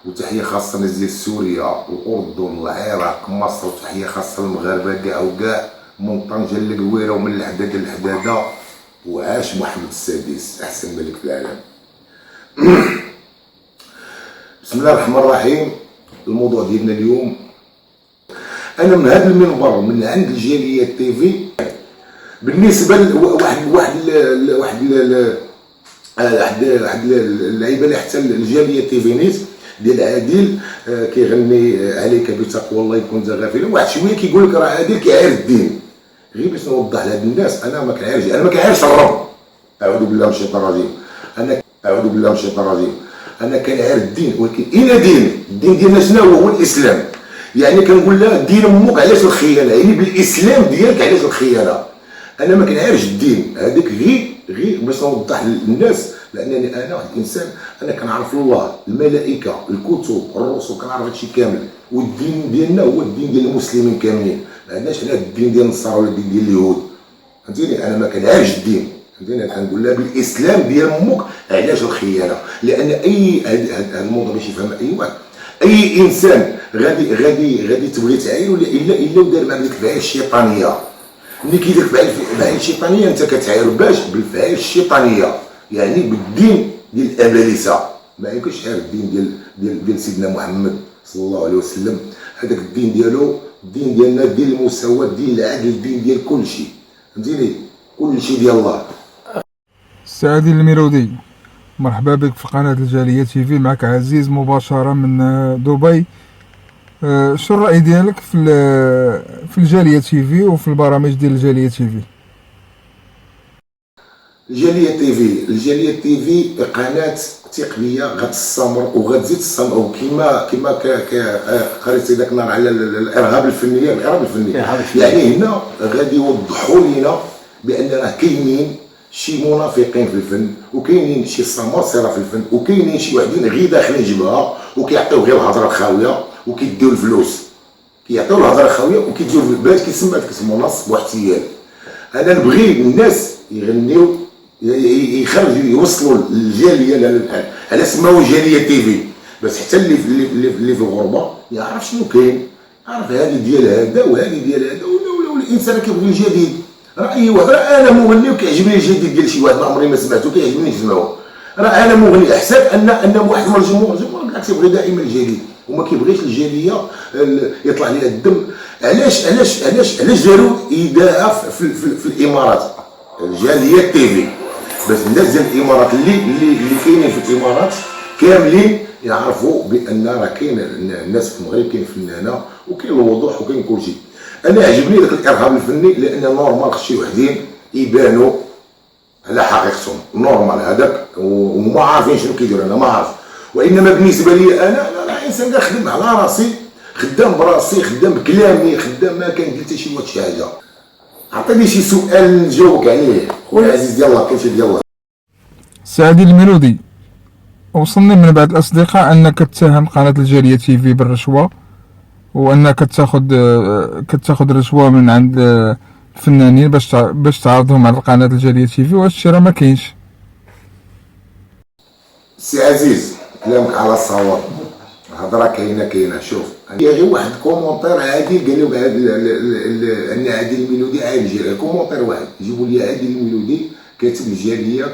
وتحيه خاصه الناس ديال سوريا والاردن والعراق مصر، وتحيه خاصه المغاربه كاع وكاع من طنجه للقويره ومن الحداده للحداده. وعاش محمد السادس احسن ملك في العالم. بسم الله الرحمن الرحيم. الموضوع ديالنا اليوم، انا من هذا المنبر من عند الجاليه تي في بالنسبه لواحد اللعيبه اللي حتى الجاليه تي في نيت ديال عادل كيغني عليك بتقوى الله يكون ذا غافله. واحد شويه كيقول لك راه عادل كيعرف الدين. غير باش نوضح لهاد الناس، انا ما كنعرفش الرب. اعوذ بالله من الشيطان الرجيم. انا كنعرف الدين، ولكن اين الدين ديالنا شنو هو الاسلام. يعني كنقول لها دين امك علاش الخيانه، يعني بالاسلام ديالك علاش الخيانه. انا ما كنعرفش الدين هذاك، غير باش نوضح للناس، لانني انا واحد الانسان انا كنعرف الله، الملائكه، الكتب، الرسل، كنعرف هادشي كامل. والدين ديالنا هو الدين ديال المسلمين كاملين، ما عندناش حنا الدين ديال النصارى ولا الدين ديال اليهود. فهمتيني؟ انا ما كنعرفش الدين. فهمتيني؟ كنقول لها بالاسلام ديال امك علاش الخيانه. لان هذا الموضوع باش يفهم اي واحد، اي انسان غادي تبغي تعاين الا ودار معك ديك الفعايه الشيطانيه. ملي كيدير الفعايه الشيطانيه انت كتعاير باش بالفعايه الشيطانيه، يعني بالدين ديال الابالسه. ما يمكنش تعرف الدين ديال سيدنا محمد صلى الله عليه وسلم. هذاك الدين ديالو، الدين ديالنا دين المساواه، دين العدل، الدين ديال كل شيء. فهمتيني؟ كل شيء ديال الله. سعدي الميرودي، مرحبا بك في قناه الجاليه تي في. معك عزيز مباشره من دبي. شو الرأي ديالك في الجالية تي في وفي البرامج ديال الجالية تي في؟ الجالية تي في قناة تقنية غتستمر وغتزيد تستمر، وكما قريت ذاك النهار على الارهاب الفني. يعني هنا غادي يوضحوا لنا بان راه كاينين شي منافقين في الفن، وكاينين شي سماسرة في الفن، وكاينين شي وحدين غير داخلين جبهه وكيعطيو غير الهضره الخاويه وكيديو الفلوس، كيعطيو الهضره الخاويه وكيديو باش كيسمى نصب واحتيال. انا نبغي الناس يغنيو يخرجوا يوصلوا للجاليه على سماو جاليه تي في، بس حتى اللي في الغربه يعرف شنو كاين، يعرف هذه ديال هذا وهذه ديال هذا. ولا الانسان كيبغي الجديد. راه اي واحد، راه انا مغني وكيعجبني الجديد ديال شي واحد ما عمري ما سمعته كيعجبني نسمعو. راه انا مغني احسن ان واحد من الجمهور بالعكس يبغي دائما الجديد وما كيبغيش الجاليه يطلع ليها الدم. علاش داروا اذاعه في الامارات الجاليه تي في، بس الناس ديال الامارات اللي كاينين في الامارات كاملين يعرفوا بان راه كاين الناس في المغرب، كاين فنانه وكاين الوضوح وكاين كلشي. انا عجبني داك الارهاب الفني لان نورمال خص شي وحدين يبانوا على حقيقتهم، نورمال هذاك وما عارفين شنو كيديروا. انا ما عارف، وانما بالنسبه لي انا انسان كنخدم على راسي، خدام براسي، خدام بكلامي، خدام ما كندير حتى شي حاجه. عطيني شي سؤال نجاوبك عليه خويا عزيز ديال الله، كلشي ديال الله. سعدي الميرودي، وصلني من بعض الاصدقاء انك تتهم قناه الجاليه تي في بالرشوه، وانك كتاخذ رشوه من عند الفنانين باش تعرضهم على قناه الجاليه تي في. واش الشيء راه ما كاينش؟ سي عزيز كلامك على الصواب، الهضره كاينه. شوف غير واحد كومونتير عادي قال لي ان عادل الميلودي عادي، جير كومونتير واحد يجيبوا لي عادل الميلودي كاتب الجاليه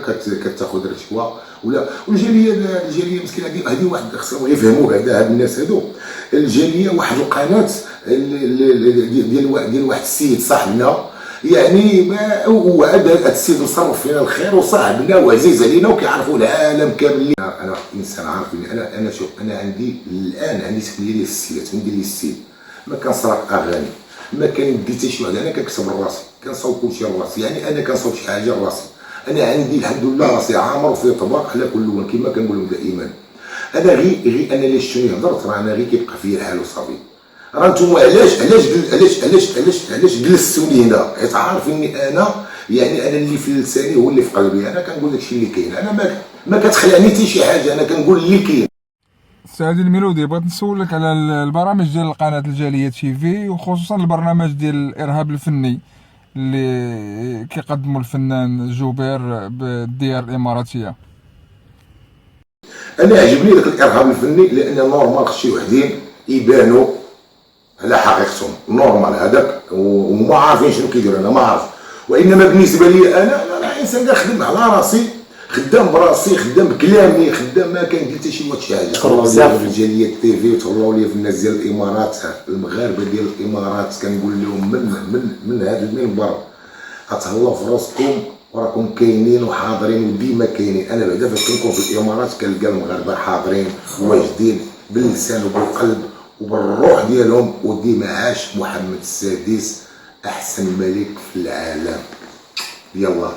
كتاخذ رشوه ولا الجاليه مسكينه هذه واحد خصهم يفهموا بعدا هاد الناس هادو. الجاليه واحد القناه ديال واحد السيد صاحبنا، يعني هذا السيد مصرف فينا الخير وصاحبنا وعزيز علينا وكيعرفوا العالم كامل. انا انسان عارفني، انا شوف انا عندي الان عندي سميه ديال السيد، ندير لي السيد، ما كنسرق اغاني، ما كندي حتى شي واحد، انا كنكسب لراسي، كنصاوب كلشي لراسي. يعني انا كنصاوب شي حاجه لراسي، انا عندي الحمد لله راسي عامر وفي طبق على كل لون كما كنقول لهم دائما. انا غير انا اللي شنو هضرت، راه انا غير كيبقى فيا الحال وصافي. راه نتوما علاش جلستوني هنا؟ حيت عارفيني انا، يعني انا اللي في لساني هو اللي في قلبي، انا كنقول داكشي اللي كاين، انا ما كتخلعني حتى شي حاجه، انا كنقول اللي كاين. سي عادل الميلودي، بغيت نسولك على البرامج ديال قناة الجالية تيفي، وخصوصا البرنامج ديال الإرهاب الفني اللي كيقدمو الفنان جوبير بالديار الإماراتية. انا عجبني داك الارهاب الفني، لان نورمال شي وحدين يبانوا على حقيقتهم، نورمال هذاك، وما عارفين شنو كيديروا، انا ما عارف. وانما بالنسبه لي انا انسان كنخدم على راسي، خدام براسي، خدام بكلامي، خدام، ما كندير حتى شي حاجه. تهلاو ليا في جاليه تيفي، وتهلاو ليا في الناس ديال الامارات، المغاربه ديال الامارات، كنقول لهم من هذا المنبر غتهلاو في راسكم، وراكم كاينين وحاضرين وديما كاينين. انا بعدا فاش كنكون في الامارات كنلقى المغاربه حاضرين واجدين باللسان وبالقلب وبالروح ديالهم، وديما عاش محمد السادس احسن ملك في العالم. يلا.